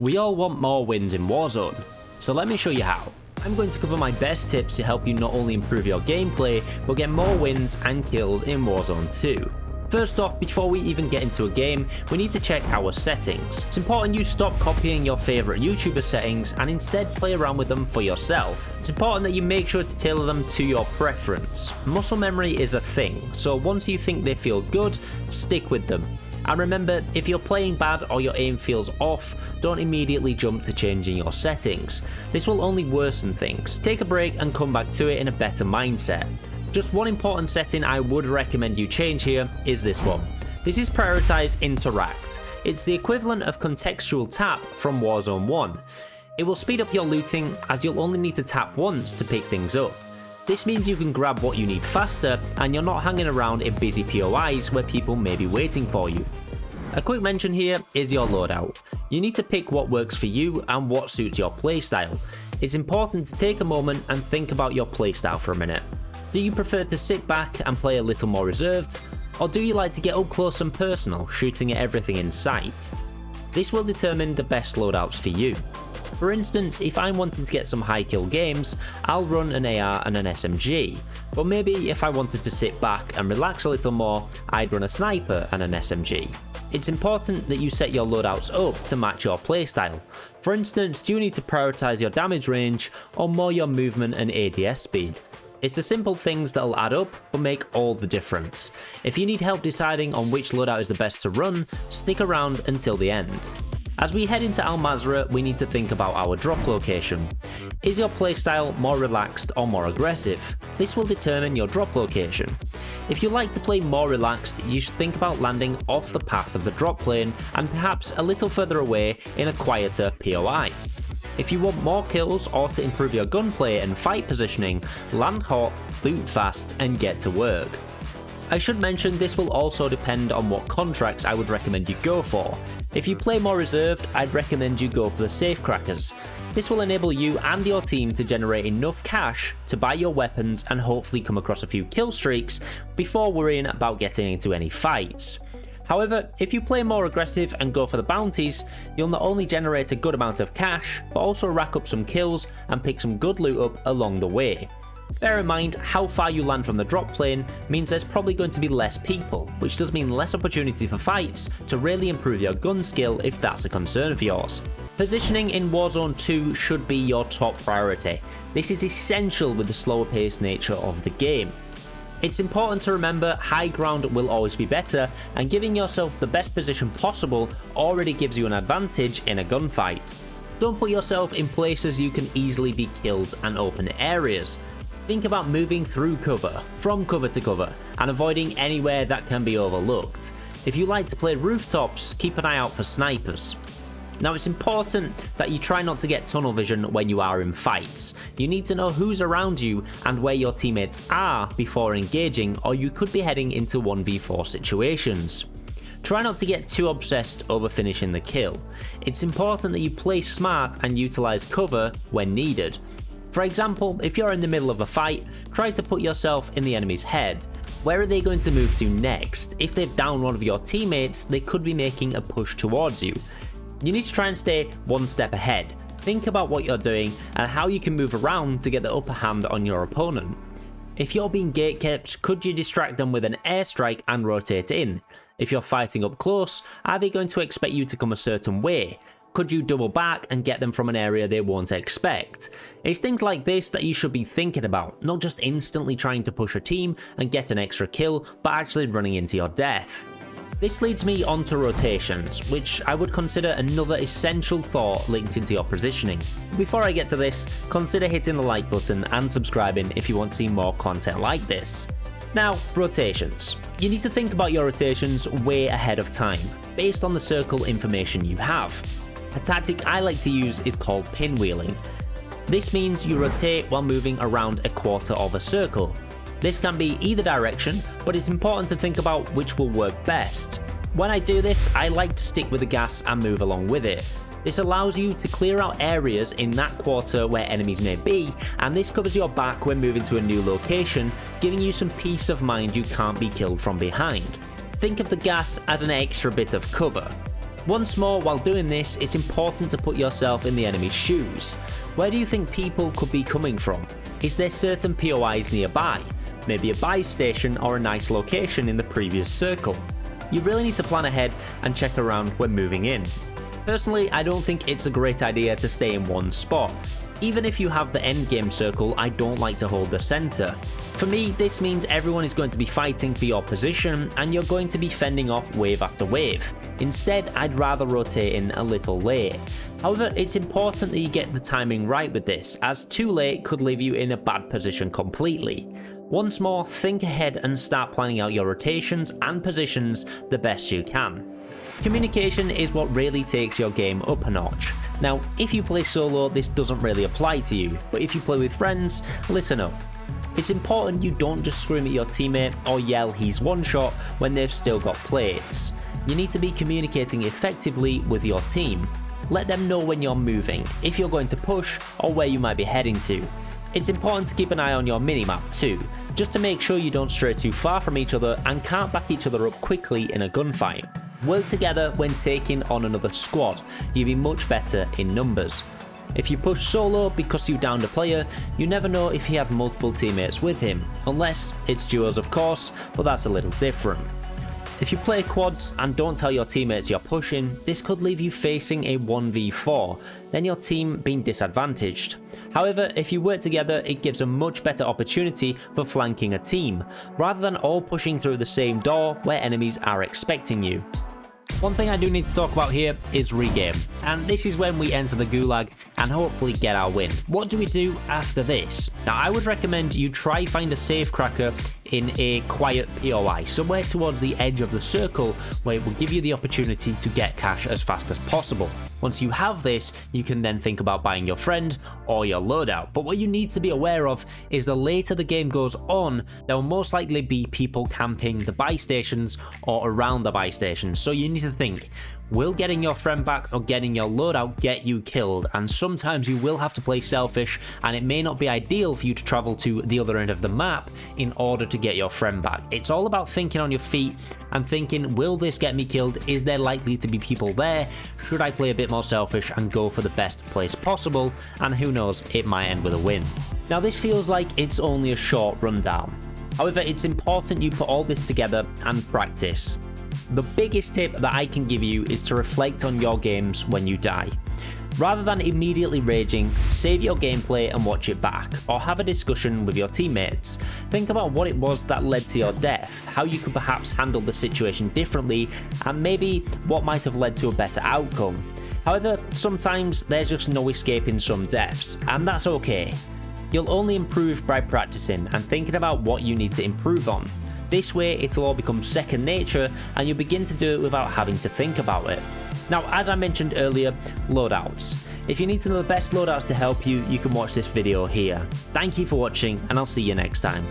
We all want more wins in Warzone, so let me show you how. I'm going to cover my best tips to help you not only improve your gameplay, but get more wins and kills in Warzone 2. First off, before we even get into a game, we need to check our settings. It's important you stop copying your favourite YouTuber settings and instead play around with them for yourself. It's important that you make sure to tailor them to your preference. Muscle memory is a thing, so once you think they feel good, stick with them. And remember, if you're playing bad or your aim feels off, don't immediately jump to changing your settings. This will only worsen things. Take a break and come back to it in a better mindset. Just one important setting I would recommend you change here is this one. This is Prioritize Interact. It's the equivalent of contextual tap from Warzone 1. It will speed up your looting as you'll only need to tap once to pick things up. This means you can grab what you need faster and you're not hanging around in busy POIs where people may be waiting for you. A quick mention here is your loadout. You need to pick what works for you and what suits your playstyle. It's important to take a moment and think about your playstyle for a minute. Do you prefer to sit back and play a little more reserved? Or do you like to get up close and personal, shooting at everything in sight? This will determine the best loadouts for you. For instance, if I'm wanting to get some high kill games, I'll run an AR and an SMG, but maybe if I wanted to sit back and relax a little more, I'd run a sniper and an SMG. It's important that you set your loadouts up to match your playstyle. For instance, do you need to prioritize your damage range or more your movement and ADS speed? It's the simple things that'll add up but make all the difference. If you need help deciding on which loadout is the best to run, stick around until the end. As we head into Al Mazrah, we need to think about our drop location. Is your playstyle more relaxed or more aggressive? This will determine your drop location. If you like to play more relaxed, you should think about landing off the path of the drop lane and perhaps a little further away in a quieter POI. If you want more kills or to improve your gunplay and fight positioning, land hot, loot fast and get to work. I should mention this will also depend on what contracts I would recommend you go for. If you play more reserved, I'd recommend you go for the safe crackers. This will enable you and your team to generate enough cash to buy your weapons and hopefully come across a few kill streaks before worrying about getting into any fights. However, if you play more aggressive and go for the bounties, you'll not only generate a good amount of cash, but also rack up some kills and pick some good loot up along the way. Bear in mind, how far you land from the drop plane means there's probably going to be less people, which does mean less opportunity for fights to really improve your gun skill if that's a concern of yours. Positioning in Warzone 2 should be your top priority. This is essential with the slower paced nature of the game. It's important to remember high ground will always be better, and giving yourself the best position possible already gives you an advantage in a gunfight. Don't put yourself in places you can easily be killed and open areas. Think about moving through cover, from cover to cover, and avoiding anywhere that can be overlooked. If you like to play rooftops, keep an eye out for snipers. Now it's important that you try not to get tunnel vision when you are in fights. You need to know who's around you and where your teammates are before engaging, or you could be heading into 1v4 situations. Try not to get too obsessed over finishing the kill. It's important that you play smart and utilize cover when needed. For example, if you're in the middle of a fight, try to put yourself in the enemy's head. Where are they going to move to next? If they've downed one of your teammates, they could be making a push towards you. You need to try and stay one step ahead. Think about what you're doing and how you can move around to get the upper hand on your opponent. If you're being gatekept, could you distract them with an airstrike and rotate in? If you're fighting up close, are they going to expect you to come a certain way? Could you double back and get them from an area they won't expect? It's things like this that you should be thinking about, not just instantly trying to push a team and get an extra kill, but actually running into your death. This leads me on to rotations, which I would consider another essential thought linked into your positioning. Before I get to this, consider hitting the like button and subscribing if you want to see more content like this. Now, rotations. You need to think about your rotations way ahead of time, based on the circle information you have. A tactic I like to use is called pinwheeling. This means you rotate while moving around a quarter of a circle. This can be either direction, but it's important to think about which will work best. When I do this, I like to stick with the gas and move along with it. This allows you to clear out areas in that quarter where enemies may be, and this covers your back when moving to a new location, giving you some peace of mind you can't be killed from behind. Think of the gas as an extra bit of cover. Once more, while doing this, it's important to put yourself in the enemy's shoes. Where do you think people could be coming from? Is there certain POIs nearby? Maybe a buy station or a nice location in the previous circle? You really need to plan ahead and check around when moving in. Personally, I don't think it's a great idea to stay in one spot. Even if you have the endgame circle, I don't like to hold the center. For me, this means everyone is going to be fighting for your position and you're going to be fending off wave after wave. Instead, I'd rather rotate in a little late. However, it's important that you get the timing right with this, as too late could leave you in a bad position completely. Once more, think ahead and start planning out your rotations and positions the best you can. Communication is what really takes your game up a notch. Now, if you play solo, this doesn't really apply to you, but if you play with friends, listen up. It's important you don't just scream at your teammate or yell he's one shot when they've still got plates. You need to be communicating effectively with your team. Let them know when you're moving, if you're going to push, or where you might be heading to. It's important to keep an eye on your minimap too, just to make sure you don't stray too far from each other and can't back each other up quickly in a gunfight. Work together when taking on another squad, you'll be much better in numbers. If you push solo because you downed a player, you never know if he had multiple teammates with him, unless it's duos of course, but that's a little different. If you play quads and don't tell your teammates you're pushing, this could leave you facing a 1v4, then your team being disadvantaged. However, if you work together, it gives a much better opportunity for flanking a team, rather than all pushing through the same door where enemies are expecting you. One thing I do need to talk about here is Regame, and this is when we enter the gulag and hopefully get our win. What do we do after this? Now I would recommend you try find a safe cracker in a quiet POI, somewhere towards the edge of the circle where it will give you the opportunity to get cash as fast as possible. Once you have this, you can then think about buying your friend or your loadout. But what you need to be aware of is the later the game goes on, there will most likely be people camping the buy stations or around the buy stations. So you need to think, will getting your friend back or getting your loadout get you killed? And sometimes you will have to play selfish, and it may not be ideal for you to travel to the other end of the map in order to get your friend back. It's all about thinking on your feet and thinking, will this get me killed? Is there likely to be people there? Should I play a bit more selfish and go for the best place possible? And who knows, it might end with a win. Now this feels like it's only a short rundown. However, it's important you put all this together and practice. The biggest tip that I can give you is to reflect on your games when you die. Rather than immediately raging, save your gameplay and watch it back, or have a discussion with your teammates. Think about what it was that led to your death, how you could perhaps handle the situation differently, and maybe what might have led to a better outcome. However, sometimes there's just no escaping some deaths, and that's okay. You'll only improve by practicing and thinking about what you need to improve on. This way it'll all become second nature and you'll begin to do it without having to think about it. Now, as I mentioned earlier, loadouts. If you need to know the best loadouts to help you, you can watch this video here. Thank you for watching and I'll see you next time.